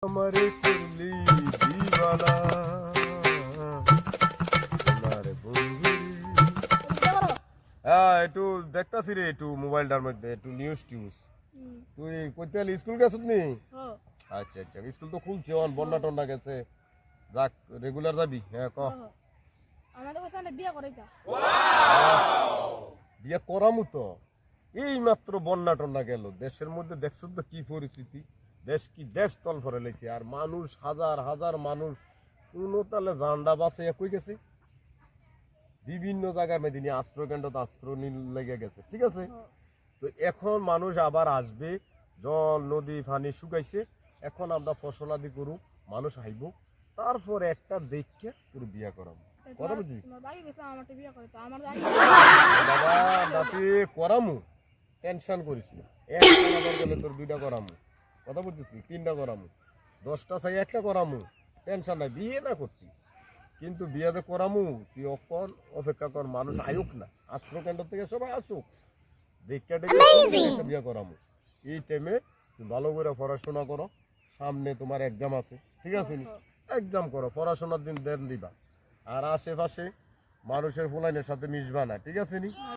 আমারে করলি দিবানা তোমারে বন্ধু একটু দেখতাছি রে একটু মোবাইলটার মধ্যে একটু নিউজ টিউজ তুই কইতে স্কুল গেছত নি আচ্ছা আচ্ছা স্কুল তো খুলছে অন বন্যা টন্যা গেছে যাক রেগুলার যাবি হ্যাঁ ক আমাদের ওখানে বিয়ে করাইতা বিয়ে করামু তো এই মাত্র বন্যা টন্যা গেল দেশের মধ্যে দেখছো তো কি পরিস্থিতি দেশ কি দেশ তল ভরে লেগেছে আর মানুষ হাজার হাজার মানুষ কোন তালে জান্ডা বাসে কই গেছে বিভিন্ন জায়গায় মেদিনী আশ্রয় কেন্দ্র আশ্রয় লেগে গেছে ঠিক আছে তো এখন মানুষ আবার আসবে জল নদী পানি শুকাইছে এখন আমরা ফসলাদি করু মানুষ আইব তারপর একটা দেখে পুরো বিয়া করাবো কথা বুঝি তোমার বাড়ি গেছে আমারটা বিয়ে করাইতা আমার বাবা নাতি করামু টেনশন করিস না একটা নাম্বার গেলে তোর দুইটা করামু কথা বুঝছিস তুই তিনটা করামু 10টা চাই একটা করামু টেনশন নাই বিয়ে না করতি কিন্তু বিয়েতে করামু তুই অকন অপেক্ষা কর মানুষ আয়ুক না আশ্রয় কেন্দ্র থেকে সবাই আসুক দেখে দেখে বিয়ে করামু এই টাইমে তুই ভালো করে পড়াশোনা করো সামনে তোমার এক্সাম আছে ঠিক আছে নি এক্সাম করো পড়াশোনার দিন দেন দিবা আর আশেপাশে মানুষের ফুলাইনের সাথে মিশবা না ঠিক আছে নি